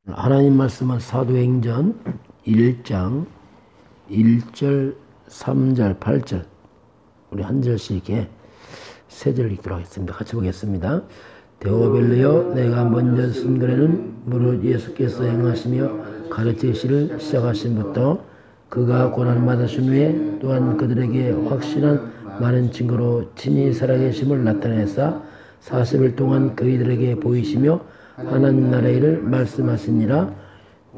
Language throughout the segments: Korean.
하나님 말씀은 사도행전 1장 1절, 3절, 8절 우리 한 절씩 이렇게 세 절을 읽도록 하겠습니다. 같이 보겠습니다. 데오벨레여 내가 먼저 쓴 글에는 무릇 예수께서 행하시며 가르치시를 시작하신부터 그가 고난을 받으신 후에 또한 그들에게 확실한 많은 증거로 친히 살아계심을 나타내사 40일 동안 그이들에게 보이시며 하나님 나라의 일을 말씀하시니라.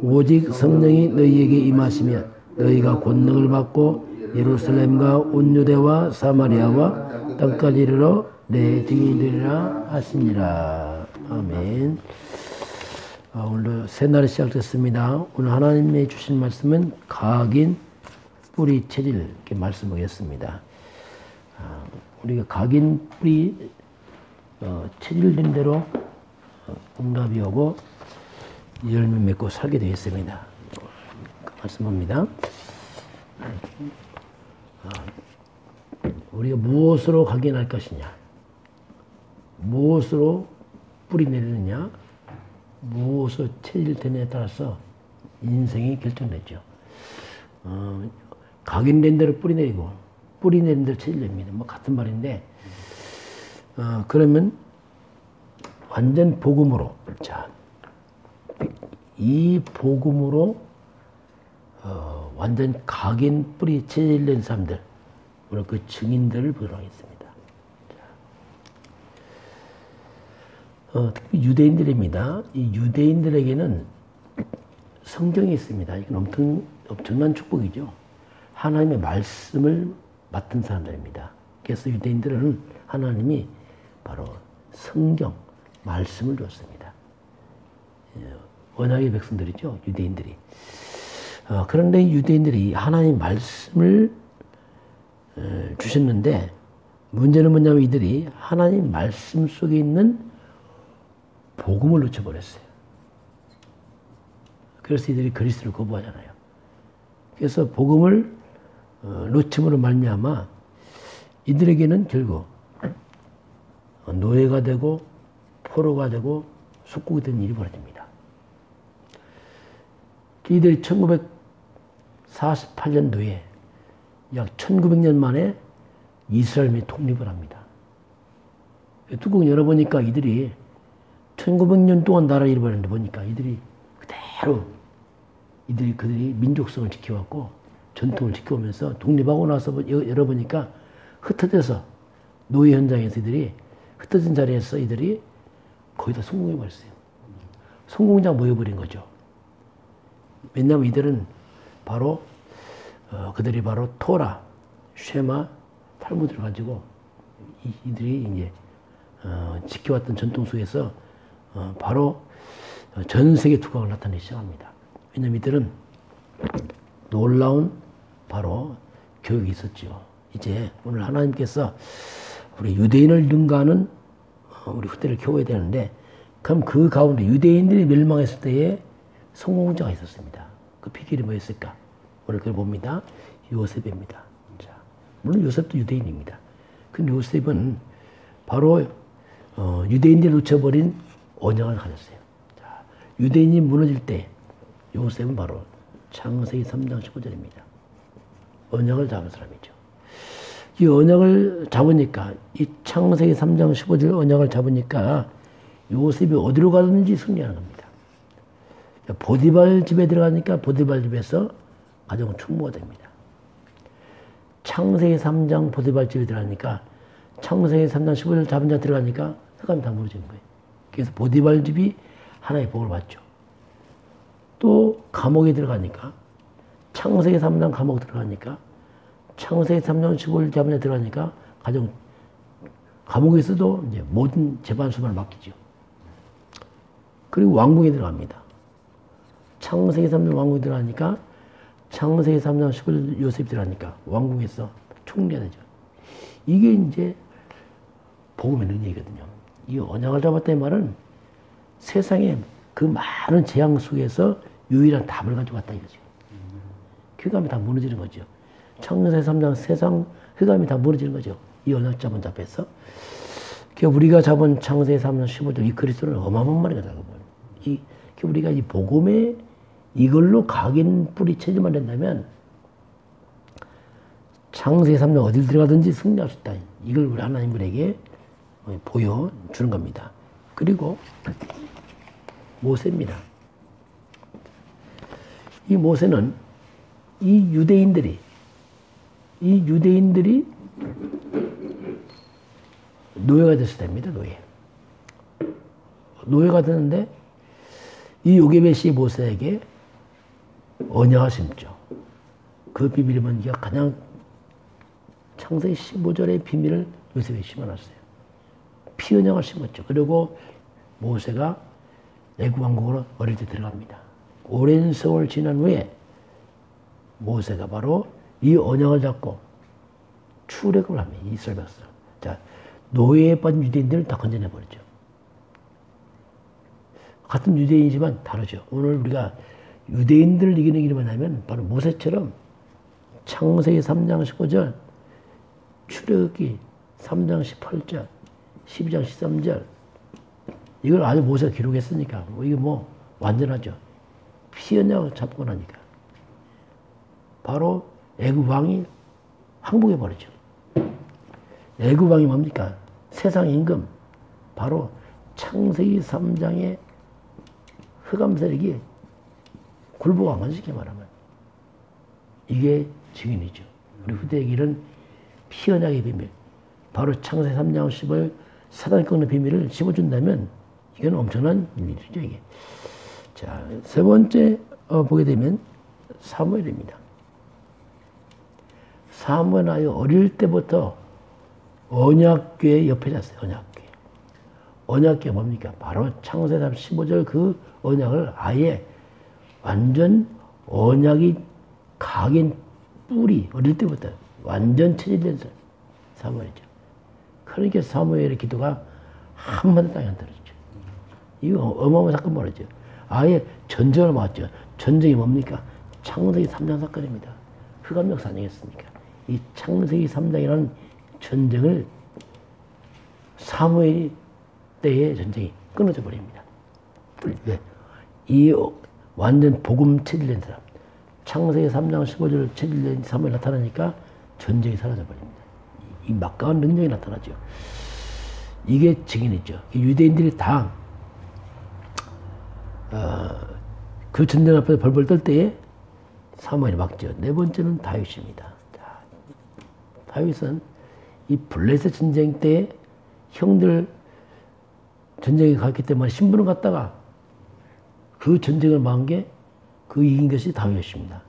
오직 성령이 너희에게 임하시며 너희가 권능을 받고 예루살렘과 온 유대와 사마리아와 땅까지 이르러 내 증인이 되리라 하시니라. 아멘. 오늘도 새날이 시작됐습니다. 오늘 하나님이 주신 말씀은 각인 뿌리 체질 이렇게 말씀하겠습니다. 우리가 각인 뿌리 체질된 대로 응답이 오고 열매 맺고 살게 되어 있습니다. 말씀합니다. 우리가 무엇으로 각인할 것이냐, 무엇으로 뿌리 내리느냐, 무엇으로 체질되느냐에 따라서 인생이 결정되죠. 각인된 대로 뿌리 내리고 뿌리 내린 대로 체질됩니다. 뭐 같은 말인데 그러면 완전 복음으로, 자, 이 복음으로 완전 각인 뿌리 체질된 사람들, 오늘 그 증인들을 보도록 하겠습니다. 특히 유대인들입니다. 이 유대인들에게는 성경이 있습니다. 이건 엄청난 축복이죠. 하나님의 말씀을 맡은 사람들입니다. 그래서 유대인들은 하나님이 바로 성경, 말씀을 줬습니다. 언약의 백성들이죠, 유대인들이. 그런데 유대인들이 하나님 말씀을 주셨는데 문제는 뭐냐면 이들이 하나님 말씀 속에 있는 복음을 놓쳐버렸어요. 그래서 이들이 그리스도를 거부하잖아요. 그래서 복음을 놓침으로 말미암아 이들에게는 결국 노예가 되고 포로가 되고 속국이 된 일이 벌어집니다. 이들이 1948년도에 약 1900년 만에 이스라엘이 독립을 합니다. 뚜껑 열어보니까 이들이 1900년 동안 나라를 잃어버렸는데 보니까 이들이 그대로 그들이 민족성을 지켜왔고 전통을 지켜오면서 독립하고 나서 열어보니까 흩어져서 노예 현장에서 이들이 흩어진 자리에서 이들이 거의 다 성공해버렸어요. 성공자 모여버린 거죠. 왜냐하면 이들은 바로 그들이 바로 토라, 쉐마, 탈무드를 가지고 이들이 이제 지켜왔던 전통 속에서 바로 전 세계 두각을 나타내기 시작합니다. 왜냐하면 이들은 놀라운 바로 교육이 있었죠. 이제 오늘 하나님께서 우리 유대인을 능가하는 우리 후대를 키워야 되는데, 그럼 그 가운데 유대인들이 멸망했을 때에 성공자가 있었습니다. 그 비결이 뭐였을까? 오늘 그걸 봅니다. 요셉입니다. 자, 물론 요셉도 유대인입니다. 근데 요셉은 바로 유대인들이 놓쳐버린 언약을 가졌어요. 자, 유대인이 무너질 때 요셉은 바로 창세기 3장 15절입니다. 언약을 잡은 사람이죠. 이 언약을 잡으니까, 이 창세기 3장 15절 언약을 잡으니까 요셉이 어디로 가든지 승리하는 겁니다. 보디발 집에 들어가니까 보디발 집에서 가정은 충무가 됩니다. 창세기 3장 보디발 집에 들어가니까 창세기 3장 15절 잡은 자 들어가니까 흑암이 다 무너지는 거예요. 그래서 보디발 집이 하나의 복을 받죠. 또 감옥에 들어가니까 창세기 3장 감옥 들어가니까 창세기 3장 15절 잡은 자 들어가니까 가정 감옥에서도 이제 모든 재반 수반을 맡기죠. 그리고 왕궁에 들어갑니다. 창세기 3장 왕궁에 들어가니까 창세기 3장 15절 요셉이 들어가니까 왕궁에서 총리가 되죠. 이게 이제 복음의 능력이거든요. 이 언약을 잡았다는 말은 세상에 그 많은 재앙 속에서 유일한 답을 가지고 왔다 이거죠. 흑암이 다 무너지는 거죠. 창세기 3장 세상 흑암이 다 무너지는 거죠. 이 언약 잡은 자 앞에서. 우리가 잡은 창세기 3장 15절 이 그리스도는 어마어마한 말이거든요. 이 우리가 이 복음에 이걸로 각인 뿌리 체질만 된다면 창세기 3장 어딜 들어가든지 승리할 수 있다. 이걸 우리 하나님 우리에게 보여주는 겁니다. 그리고 모세입니다. 이 모세는 이 유대인들이 노예가 됐을 때입니다. 노예가 되는데 이 요게벳이 모세에게 언약을 심죠. 그 비밀이 뭔지 가장 창세기 15절의 비밀을 요셉에 심어놨어요. 피 언약을 심었죠. 그리고 모세가 애굽 왕국으로 어릴 때 들어갑니다. 오랜 세월 지난 후에 모세가 바로 이 언약을 잡고 출애굽을 합니다. 이스라엘 백성. 자, 노예에 빠진 유대인들을 다 건져내버리죠. 같은 유대인이지만 다르죠. 오늘 우리가 유대인들을 이기는 길이 뭐냐면 바로 모세처럼 창세기 3장 15절, 출애굽기 3장 18절, 12장 13절 이걸 아주 모세가 기록했으니까 이게 뭐 완전하죠. 피 언약을 잡고 나니까 바로 애굽 왕이 항복해 버리죠. 애굽 왕이 뭡니까? 세상 임금 바로 창세기 3장의 흑암 세력이 굴복한 쉽게 말하면 이게 증인이죠. 우리 후대에게 이런 피 언약의 비밀 바로 창세기 3장 10을 사단이 꺾는 비밀을 심어준다면 이건 엄청난 일이죠. 이게. 자, 세 번째 보게 되면 사무엘입니다. 사무엘은 아주 어릴 때부터 언약궤 옆에 잤어요. 언약궤. 언약궤 뭡니까? 바로 창세기 15절 그 언약을 아예 완전 언약이 각인 뿌리 어릴 때부터 완전 체질된 사무엘이죠. 그러니까 사무엘의 기도가 한 번도 땅에 안 떨어지죠. 이거 어마어마한 사건 말이죠. 아예 전쟁을 맞죠. 전쟁이 뭡니까? 창세기 3장 사건입니다. 흑암 역사 아니겠습니까? 이 창세기 3장이라는 전쟁을 사무엘 때의 전쟁이 끊어져 버립니다. 왜? 이 완전 복음 체질된 사람, 창세기 3장 15절 체질된 사무엘 나타나니까 전쟁이 사라져 버립니다. 이 막강한 능력이 나타나죠. 이게 증인이죠. 유대인들이 다 그 전쟁 앞에서 벌벌 떨 때에 사무엘이 막죠. 네 번째는 다윗입니다. 자, 다윗은 이 블레셋 전쟁 때 형들 전쟁에 갔기 때문에 신분을 갖다가 그 전쟁을 막은 게 그 이긴 것이 다윗입니다.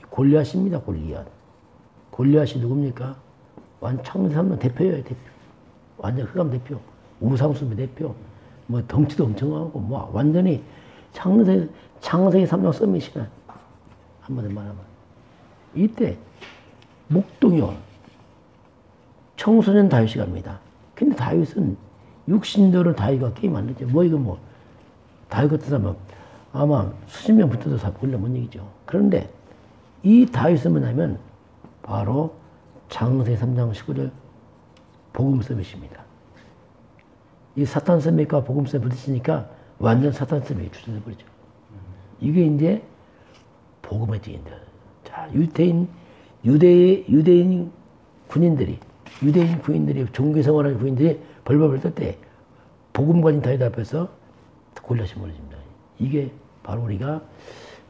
골리앗입니다. 골리앗이 누굽니까? 창세기 3장 대표예요. 대표. 완전 흑암 대표. 우상숭배 대표. 뭐 덩치도 엄청나고 뭐 완전히 창세기 3장 썸밋이나 한마디로 말하면 이때 목동이요. 청소년 다윗이 갑니다. 근데 다윗은 육신적으로 다윗과 게임 안 했죠. 뭐 이거 뭐 다윗 같은 사람은 아마 수십 명 붙어도 다 몰라 못 이기죠. 그런데 이 다윗은 뭐냐면 바로 창세기 3장 19절 복음 서밋입니다. 이 사탄 서밋과 복음 서밋 부딪히니까 완전 사탄 서밋이 주저버리죠. 이게 이제 복음의 증인들. 자, 유대인 군인들이 종교 생활하는 군인들이 벌벌 떨 때 복음 가진 다윗 앞에서 골리앗이 무너집니다. 이게 바로 우리가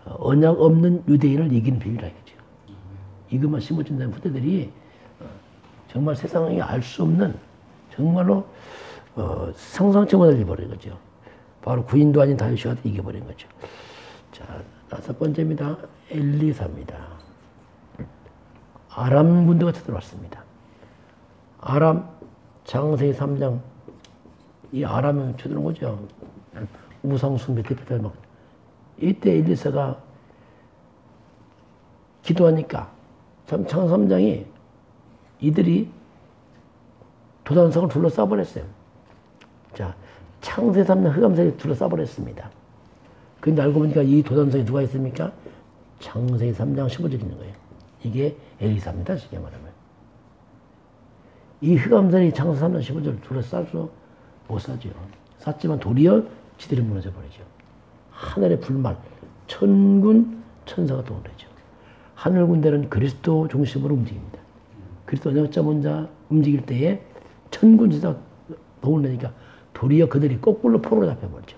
언약 없는 유대인을 이기는 비밀이라겠죠. 이것만 심어준다는 후대들이 정말 세상에 알 수 없는 정말로 상상치 못할 일이 벌어진 거죠. 바로 구인도 아닌 다윗이 이겨버린 거죠. 자, 다섯 번째입니다. 엘리사입니다. 아람 군대가 쳐들어왔습니다. 아람 창세기 3장 이 아람은 쳐들어온 거죠. 우상숭배 대표들 막 이때 엘리사가 기도하니까 창세기 3장이 이들이 도단성을 둘러싸버렸어요. 자, 창세기 3장 흑암색이 둘러싸버렸습니다. 근데 알고 보니까 이 도단성에 누가 있습니까? 창세기 3장 15절 있는 거예요. 이게 엘리사입니다. 쉽게 말하면. 이 흑암색이 창세기 3장 15절 둘러싸서 못 싸죠. 쌌지만 도리어 지들이 무너져 버리죠. 하늘의 불말, 천군 천사가 동원되죠. 하늘 군대는 그리스도 중심으로 움직입니다. 그리스도 언약자 혼자 움직일 때에 천군 천사가 동원되니까 도리어 그들이 거꾸로 포로로 잡혀버리죠.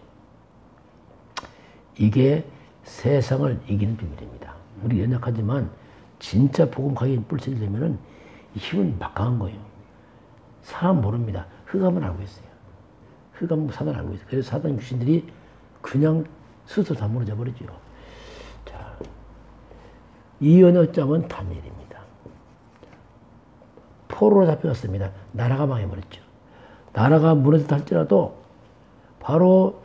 이게 세상을 이기는 비밀입니다. 우리 연약하지만 진짜 복음 가게 뿔 찾으려면은 힘은 막강한 거예요. 사람 모릅니다. 흑암은 알고 있어요. 흑암은 사단 알고 있어요. 그래서 사단 귀신들이 그냥 스스로 다 무너져 버리죠. 자, 이 언약장은 다니엘입니다. 포로로 잡혀갔습니다. 나라가 망해버렸죠. 나라가 무너졌다 할지라도 바로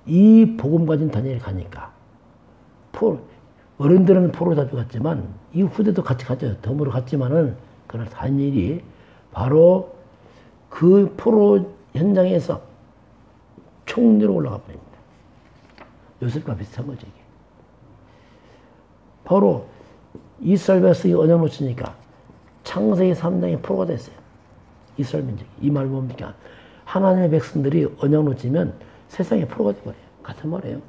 이 복음 가진 다니엘이 가니까 어른들은 포로로 잡혀갔지만 이 후대도 같이 갔죠. 덤으로 갔지만은 그러나 다니엘이 바로 그 포로 현장에서 총리로 올라가 버립니다. 요셉과 비슷한 거죠, 이게. 바로 이스라엘 백성이 언약 놓치니까 창세기 3장에 포로가 됐어요. 이스라엘 민족이. 이 말 뭡니까? 하나님의 백성들이 언약 놓치면 세상에 포로가 돼버려요. 같은 말이에요.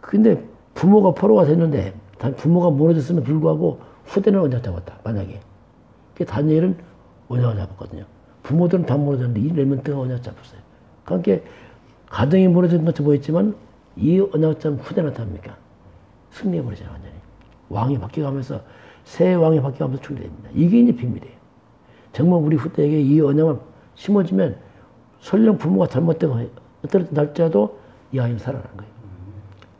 근데 부모가 포로가 됐는데 부모가 무너졌음에 불구하고 후대는 언약 잡았다. 만약에. 다니엘은 언약을 잡았거든요. 부모들은 다 무너졌는데 이 레몬트가 언약 잡았어요. 그러니까 가정이 무너진 것처럼 보였지만 이 언약 잡은 후대는 어떡합니까? 승리해버리잖아요. 완전히. 왕이 바뀌어가면서 새 왕이 바뀌어가면서 충돌됩니다. 이게 이제 비밀이에요. 정말 우리 후대에게 이 언약을 심어주면 설령 부모가 잘못되고 어떨 날짜도 이 아이는 살아나는 거예요.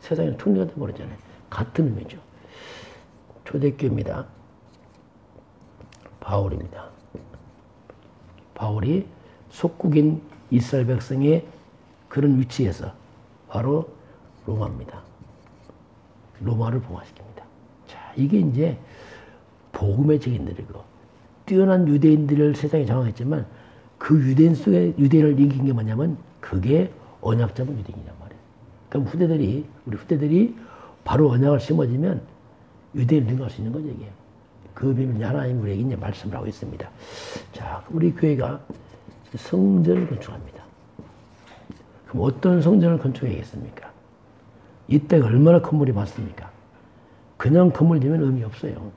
세상에 충돌이 돼버리잖아요. 같은 의미죠. 초대교회입니다. 바울입니다. 바울이 속국인 이스라엘 백성의 그런 위치에서 바로 로마입니다. 로마를 봉화시킵니다. 자, 이게 이제 복음의 적인들이고 뛰어난 유대인들을 세상에 장악했지만 그 유대인 속에 유대인을 이긴 게 뭐냐면 그게 언약 잡은 유대인이란 말이에요. 그럼 우리 후대들이 바로 언약을 심어지면 유대인을 능가할 수 있는 거죠, 이게. 그 비밀이 하나님 우리에게 이제 말씀을 하고 있습니다. 자, 우리 교회가 성전을 건축합니다. 그럼 어떤 성전을 건축해야겠습니까? 이때 얼마나 건물이 많습니까? 그냥 건물 지면 의미 없어요.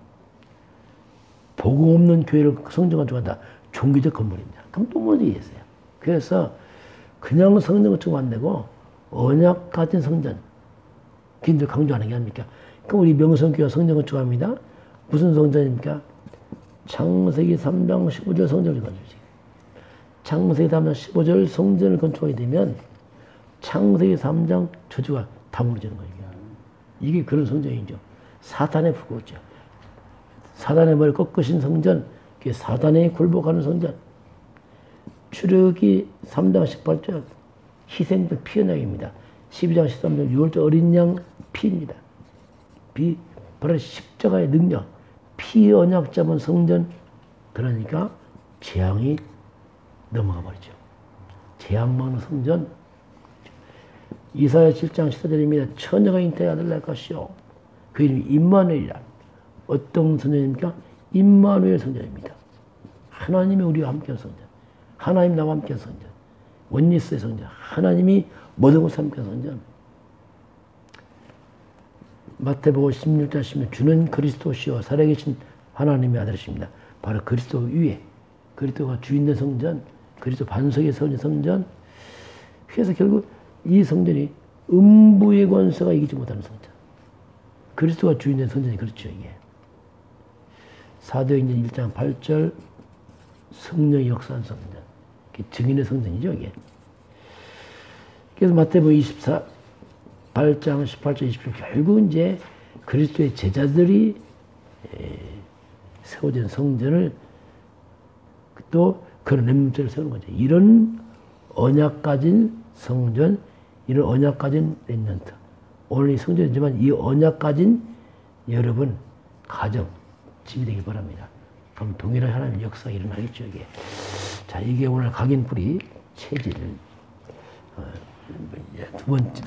복음 없는 교회를 성전 건축한다. 종교적 건물입니다. 그럼 또 무너지겠어요. 그래서 그냥 성전 건축 안 되고 언약 가진 성전. 긴들 강조하는 게 아닙니까? 그럼 우리 명성교회 성전 건축합니다. 무슨 성전입니까? 창세기 3장 15절 성전을 건축하지. 창세기 3장 15절 성전을 건축하게 되면 창세기 3장 저주가 다 무너지는 거예요. 이게 그런 성전이죠. 사탄에 불구죠. 사단의 머리를 꺾으신 성전, 그게 사단에 굴복하는 성전. 출애굽기 3장 18절 희생된 피 언약입니다. 12장 13절 6월절 어린 양 피입니다. 바로 십자가의 능력, 피 언약 잡은 성전. 그러니까 재앙이 넘어가 버리죠. 재앙 많은 성전. 이사야 7장 14절입니다. 처녀가 잉태의 아들 낳을 것이요. 그 이름이 임마누엘이라. 어떤 성전입니까? 임마누엘 성전입니다. 하나님이 우리와 함께한 성전. 하나님 나와 함께한 성전. 원리스의 성전. 하나님이 모든 것을 함께한 성전. 마태복음 16장 16 주는 그리스도시요 살아계신 하나님의 아들이십니다. 바로 그리스도 위에 그리스도가 주인된 성전, 그리스도 반석에 서는 성전. 그래서 결국 이 성전이 음부의 권세가 이기지 못하는 성전. 그리스도가 주인된 성전이 그렇죠, 이게. 사도행전 1장 8절 성령이 역사한 성전. 증인의 성전이죠, 이게. 그래서 마태복음 8장 18절 20절 결국 이제 그리스도의 제자들이 세워진 성전을 또 그런 렘넌트를 세우는 거죠. 이런 언약 가진 성전, 이런 언약 가진 렘넌트. 오늘 이 성전이지만 이 언약 가진 여러분 가정, 집이 되길 바랍니다. 그럼 동일한 하나님의 역사가 일어나겠죠, 이게. 자, 이게 오늘 각인뿌리 체질 두 번째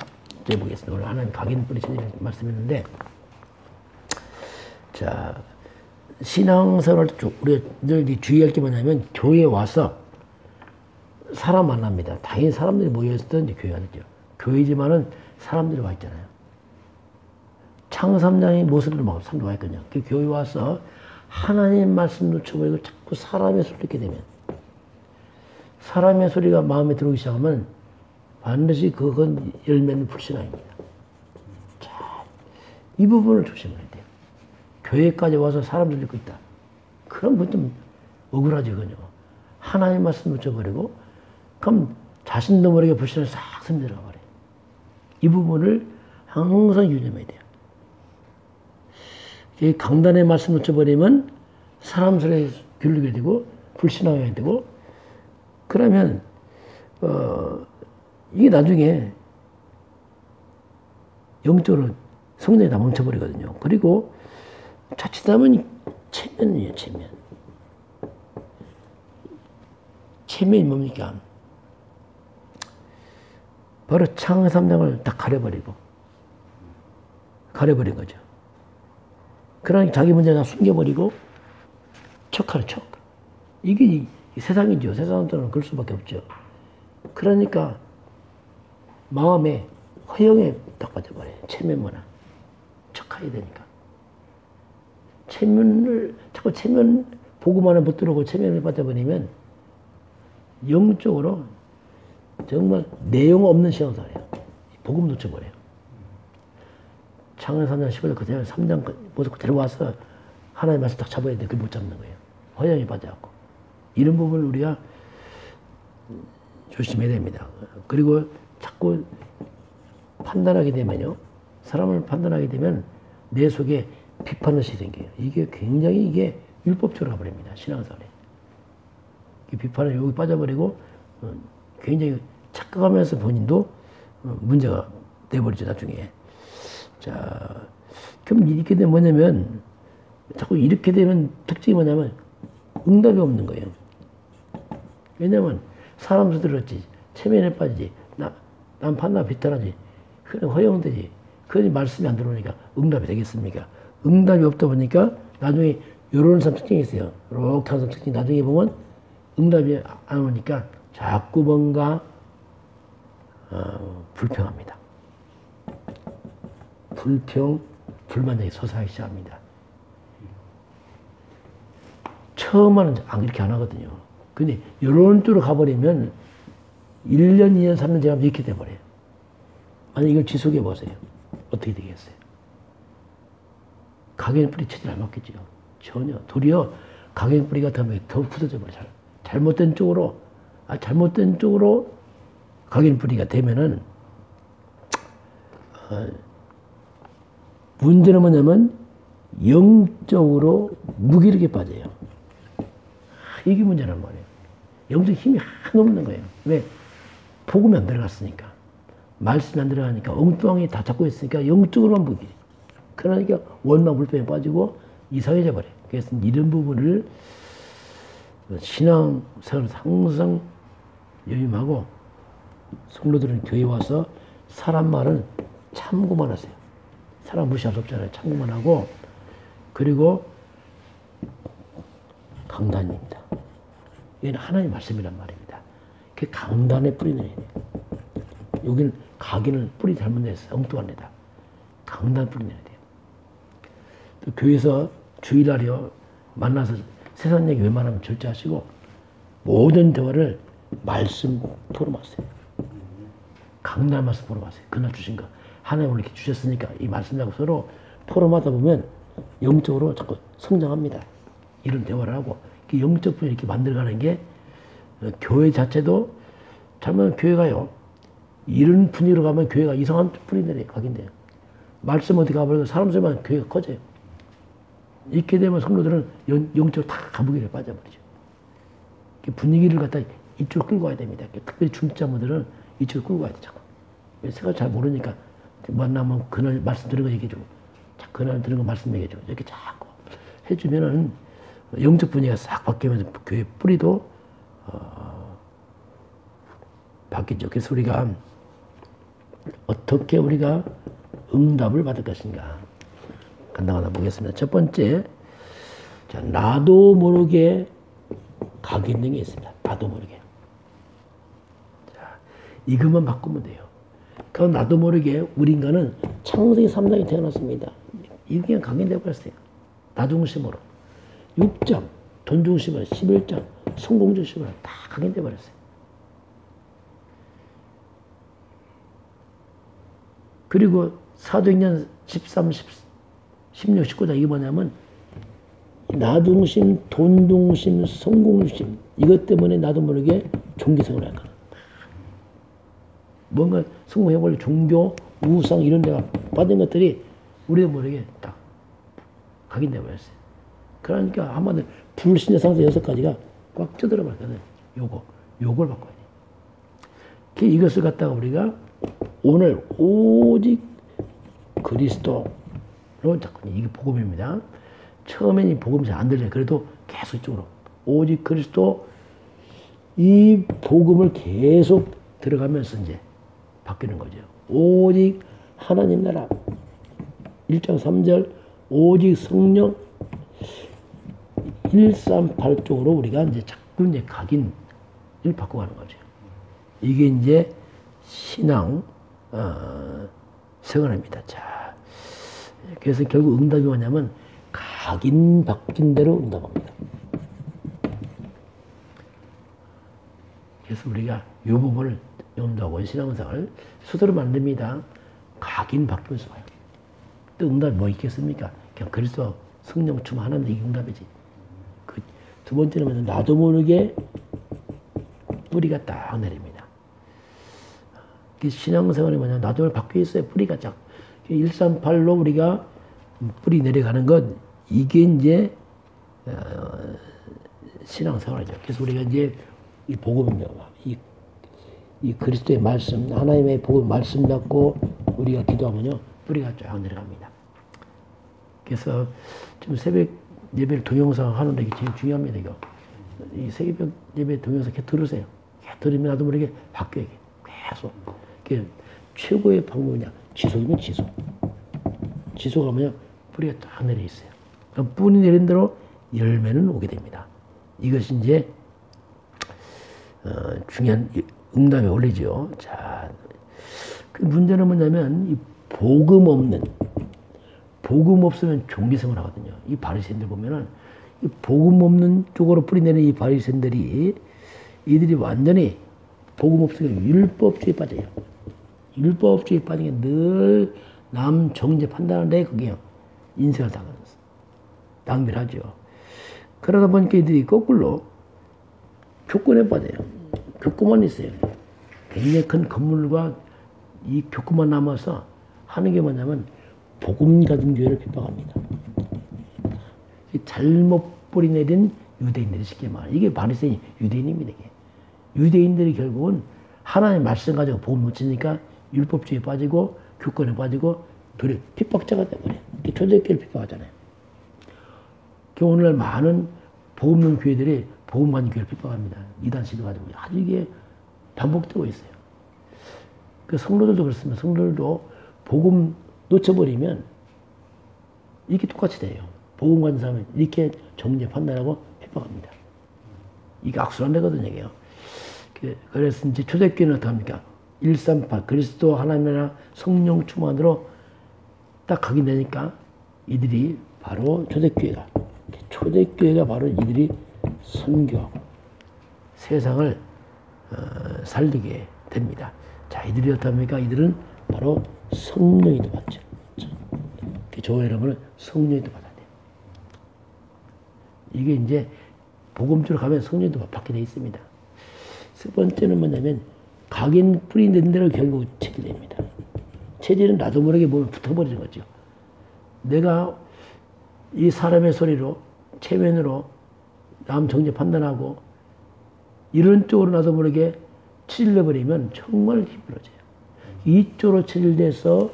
보겠습니다. 오늘 하나님 각인뿌리 체질을 말씀했는데, 자, 신앙생활 쪽 우리가 늘 주의할 게 뭐냐면 교회에 와서 사람 만납니다. 당연히 사람들이 모여있을 때 이제 교회가 되죠. 교회지만은 사람들이 와 있잖아요. 창삼장이 무엇을 막 사람들이 와 있거든요. 그 교회 와서 하나님 말씀 놓쳐버리고 자꾸 사람의 소리를 듣게 되면, 사람의 소리가 마음에 들어오기 시작하면 반드시 그건 열매는 불신앙입니다. 자, 이 부분을 조심해야 돼요. 교회까지 와서 사람들 듣고 있다. 그럼 그건 좀 억울하죠, 그죠? 하나님 말씀 놓쳐버리고, 그럼 자신도 모르게 불신을 싹 스며들어 버려요. 이 부분을 항상 유념해야 돼요. 이 강단의 말씀 놓쳐버리면 사람 소리에 기울게 되고, 불신하게 되고, 그러면, 이게 나중에 영적으로 성장이 다 멈춰버리거든요. 그리고 자칫하면 체면이에요, 체면. 체면이 뭡니까? 바로 창세 3장을 다 가려버린 거죠. 그러니까 자기 문제 다 숨겨버리고 척하는 척. 이게 세상이죠. 세상은 그럴 수밖에 없죠. 그러니까 마음에 허영에 딱 빠져버려요. 체면 문화. 척해야 되니까. 자꾸 체면 보고만은 못 들어오고 체면에 빠져버리면 영적으로 정말 내용 없는 신앙생활이에요. 복음 놓쳐버려요. 창세 3장 10절 그대로 3장 모습 그대로 와서 하나님 말씀 딱 잡아야 돼. 그걸 못 잡는 거예요. 허영에 빠져갖고. 이런 부분을 우리가 조심해야 됩니다. 그리고 자꾸 판단하게 되면요. 사람을 판단하게 되면 내 속에 비판의식이 생겨요. 이게 굉장히 율법적으로 가버립니다. 신앙생활에. 비판에 여기 빠져버리고 굉장히 착각하면서 본인도 문제가 돼버리죠, 나중에. 자, 그럼 이렇게 되면 뭐냐면, 자꾸 이렇게 되면 특징이 뭐냐면 응답이 없는 거예요. 왜냐면 사람 수 들었지, 체면에 빠지지, 난 판단 비탄하지, 그냥 허용되지. 그러니 말씀이 안 들어오니까 응답이 되겠습니까? 응답이 없다 보니까 나중에 이런 사람 특징이 있어요. 이렇게 하는 사람 특징이 나중에 보면 응답이 안 오니까 자꾸 뭔가 불평합니다. 불만이 솟아나기 시작합니다. 처음에는 이렇게 안 하거든요. 근데 이런 쪽으로 가버리면 1년, 2년, 3년 지나면 이렇게 돼버려요. 만약 이걸 지속해 보세요. 어떻게 되겠어요? 가게는 뿌리 체질 안 맞겠죠. 전혀. 도리어 가게는 뿌리 같으면 더 굳어져 버려요. 잘못된 쪽으로 가게는 뿌리가 되면은, 문제는 뭐냐면 영적으로 무기력에 빠져요. 이게 문제란 말이에요. 영적 힘이 하나도 없는 거예요. 왜? 복음이 안 들어갔으니까. 말씀이 안 들어가니까 엉뚱하게 다 잡고 있으니까 영적으로만 무기력. 그러니까 원망 불평에 빠지고 이상해져 버려요. 그래서 이런 부분을 신앙생활에서 항상 유념하고, 성도들은 교회 와서 사람 말은 참고만 하세요. 사람 무시할 수 없잖아요. 참고만 하고, 그리고 강단입니다. 이건 하나님의 말씀이란 말입니다. 그 강단에 뿌리 내야 돼요. 여기는 가기는 뿌리 잘못 냈어요. 엉뚱한 데다. 강단 뿌리 내야 돼요. 또 교회에서 주일날이요 만나서 세상 얘기 웬만하면 절제하시고 모든 대화를 말씀 포럼하세요. 강단 말씀 포럼하세요. 그날 주신 거 하나님 오늘 이렇게 주셨으니까 이 말씀하고 서로 포럼하다 보면 영적으로 자꾸 성장합니다. 이런 대화를 하고 영적 분위기 이렇게 만들어가는 게 교회 자체도 잘못하면 교회가요 이런 분위기로 가면 교회가 이상한 분위기들이 가긴돼요. 말씀 어디 가버려도 사람 수만 교회가 커져요. 이렇게 되면 성도들은 영적으로 다 감옥에 빠져버리죠. 분위기를 갖다 이쪽으로 끌고 와야 됩니다. 특별히 중직자분들은 이쪽으로 끌고 와야 되죠. 생각 잘 모르니까 만나면 그날 말씀 들은 거 얘기해주고, 그날 들은 거 말씀 얘기해주고, 이렇게 자꾸 해주면은 영적 분위기가 싹 바뀌면서 교회 뿌리도 바뀌죠. 그래서 우리가 어떻게 우리가 응답을 받을 것인가 간단하게 보겠습니다. 첫 번째, 자, 나도 모르게 각인등이 있습니다. 나도 모르게. 이것만 바꾸면 돼요. 그럼 나도 모르게 우리 인간은 창세기 3장에 태어났습니다. 이게 그냥 각인되어 버렸어요. 나 중심으로. 6장, 돈 중심으로, 11장, 성공 중심으로 다 각인되어 버렸어요. 그리고 사도행전 13, 16, 19장 이게 뭐냐면 나 중심, 돈 중심, 성공 중심 이것 때문에 나도 모르게 종교생활을 할 거야. 뭔가 성공해볼 종교, 우상 이런 데가 받은 것들이 우리도 모르게 딱 각인돼 버렸어요. 그러니까 한마디로 불신의 상태 6가지가 꽉 쪄들어 버렸거든. 요걸 바꿔야 돼. 이것을 갖다가 우리가 오늘 오직 그리스도로 자꾸 이게 복음입니다. 처음엔 이 복음이 잘 안 들려요. 그래도 계속 이쪽으로 오직 그리스도 이 복음을 계속 들어가면서 이제 바뀌는 거죠. 오직 하나님 나라 1장 3절 오직 성령 138 쪽으로 우리가 이제 자꾸 이제 각인을 바꿔가는 거죠. 이게 이제 신앙 생활입니다. 자, 그래서 결국 응답이 뭐냐면 각인 바뀐 대로 응답합니다. 그래서 우리가 이 부분을 염두하고 신앙생활 스스로 만듭니다. 각인 바뀌면서 와요. 또 응답이 뭐 있겠습니까? 그냥 그리스도 성령 충만하는 이게 응답이지. 그 두 번째는 나도 모르게 뿌리가 딱 내립니다. 신앙생활이 뭐냐 나도 모르게 바뀌어 있어요. 뿌리가 쫙. 138로 우리가 뿌리 내려가는 것 이게 이제 신앙생활이죠. 그래서 우리가 이제 이 복음입니다. 이 그리스도의 말씀, 하나님의 복음 말씀 받고 우리가 기도하면요 뿌리가 쫙 내려갑니다. 그래서 지금 새벽 예배를 동영상 하는데 이게 제일 중요합니다. 이거 이 새벽 예배 동영상 이렇게 들으세요. 이렇게 들으면 나도 모르게 바뀌어요. 계속. 최고의 방법이냐 지속이면 지속. 지속하면 뿌리가 딱 내려 있어요. 그럼 뿌리 내린 대로 열매는 오게 됩니다. 이것이 이제 중요한 응답에 올리죠. 자, 그 문제는 뭐냐면 이 복음 없으면 종교생활 하거든요. 이 바리새인들 보면은 이 복음 없는 쪽으로 뿌리내는 이 바리새인들이 이들이 완전히 복음 없으면 율법주의에 빠져요. 율법주의에 빠진 게 늘 남 정죄 판단하는데 그게 인생을 당하면서 낭비를 하죠. 그러다 보니까 이들이 거꾸로 교권에 빠져요. 교권만 있어요. 굉장히 큰 건물과 이 교권만 남아서 하는 게 뭐냐면 복음 가진 교회를 핍박합니다. 잘못 뿌리내린 유대인들이 쉽게 말해. 이게 바리새인 유대인입니다. 이게. 유대인들이 결국은 하나님의 말씀 가지고 복음 놓치니까 율법주의에 빠지고 교권에 빠지고 둘이 핍박자가 돼버려요. 초대교회를 핍박하잖아요. 오늘날 많은 복음 없는 교회들이 복음 가진 교회를 핍박합니다. 이단 시도 가지고 아주 이게 반복되고 있어요. 그 성도들도 그렇습니다. 성도들도 복음 놓쳐버리면 이렇게 똑같이 돼요. 복음 가진 사람은 이렇게 정죄 판단하고 핍박합니다. 이게 악순환 되거든요. 이게요. 그래서 이제 초대교회는 어떻게 합니까? 138 그리스도 하나님 나라 성령 충만으로 딱 각인되니까 이들이 바로 초대교회가 바로 이들이 선교하고 세상을 살리게 됩니다. 자, 이들이 어떻습니까? 이들은 바로 성령이 또 받죠. 저와 여러분은 성령이 또 받아야 돼요. 이게 이제 복음주로 가면 성령이 또 받게 되어 있습니다. 세 번째는 뭐냐면 각인 뿌리 낸 대로 결국 체질입니다. 체질은 나도 모르게 몸에 붙어버리는 거죠. 내가 이 사람의 소리로 체면으로 남 정죄 판단하고 이런 쪽으로 나도 모르게 체질내버리면 정말 힘들어져요. 이쪽으로 체질돼서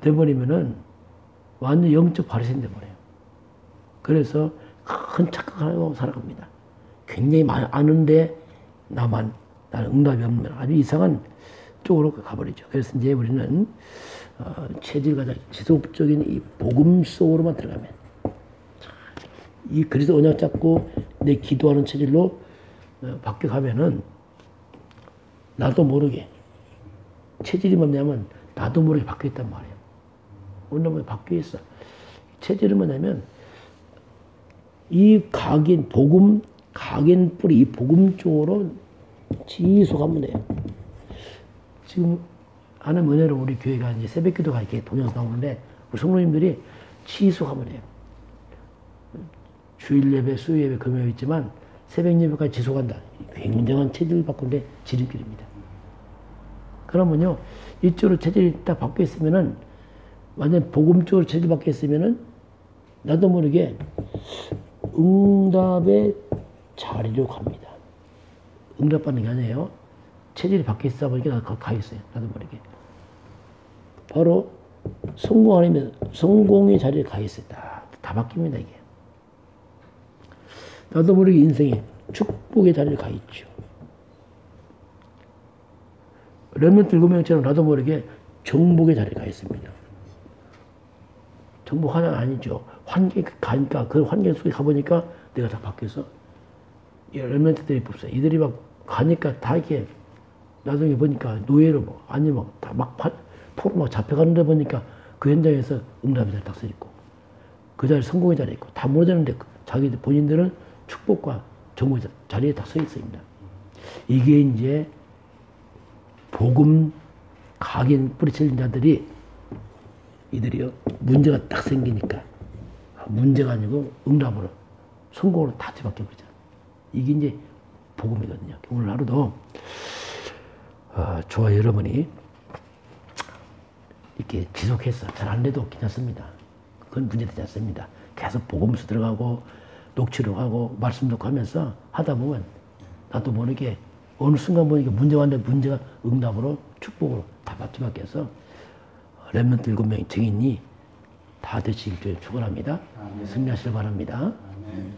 돼버리면은 완전 영적 바리새인 돼버려요. 그래서 큰 착각을 하고 살아갑니다. 굉장히 많이 아는데 나는 응답이 없는 아주 이상한 쪽으로 가버리죠. 그래서 이제 우리는 체질 가장 지속적인 이 복음 속으로만 들어가면 이 그리스도 언약 잡고 내 기도하는 체질로 바뀌어가면은 나도 모르게 체질이 뭐냐면 나도 모르게 바뀌었단 말이에요. 어느 날 바뀌어 있어. 체질은 뭐냐면 이 각인 복음 각인 뿌리 이 복음 쪽으로 지속하면 돼요. 지금 하는 은혜로 우리 교회가 이제 새벽기도가 이렇게 동영상 나오는데 우리 성도님들이 지속하면 돼요. 주일 예배, 수요 예배, 금요 있지만 새벽 예배까지 지속한다. 굉장한 체질을 바꾸는데 지름길입니다. 그러면요, 이쪽으로 체질이 딱 바뀌어 있으면은 완전 복음 쪽으로 체질 바뀌어 있으면은 나도 모르게 응답의 자리로 갑니다. 응답받는 게 아니에요. 체질이 바뀌어 있다 보니까 나도 가 있어요. 나도 모르게. 바로 성공 아니면 성공의 자리에 가 있어요. 다 바뀝니다, 이게. 나도 모르게 인생에 축복의 자리에 가 있죠. 렘넌트 7명처럼 나도 모르게 정복의 자리에 가 있습니다. 정복 하나 아니죠. 환경에 가니까 그 환경 속에 가보니까 내가 다 바뀌어서 렘넌트들이 없어요. 이들이 막 가니까 다 이렇게 나중에 보니까 노예로 뭐 아니면 막 포로 막 잡혀가는데 보니까 그 현장에서 응답의 자리 딱 서 있고 그 자리 성공의 자리에 있고 다 모르는데 자기들 본인들은 축복과 정복의 자리에 딱 서 있습니다. 이게 이제 복음 각인 뿌리치는 자들이 이들이요 문제가 딱 생기니까 문제가 아니고 응답으로 성공으로 다 뒤바뀌어 버리죠. 이게 이제 복음이거든요. 오늘 하루도 저와 여러분이 이렇게 지속해서 잘 안 돼도 괜찮습니다. 그건 문제되지 않습니다. 계속 복음서 들어가고 녹취록 하고 말씀 듣고 하면서 하다 보면 나도 모르게 어느 순간 보니까 문제가 왔는데 문제가 응답으로 축복으로 다 뒤바뀌어서 렘넌트 7명의 증인이 다 되시길 축원합니다. 승리하시길 바랍니다. 아멘.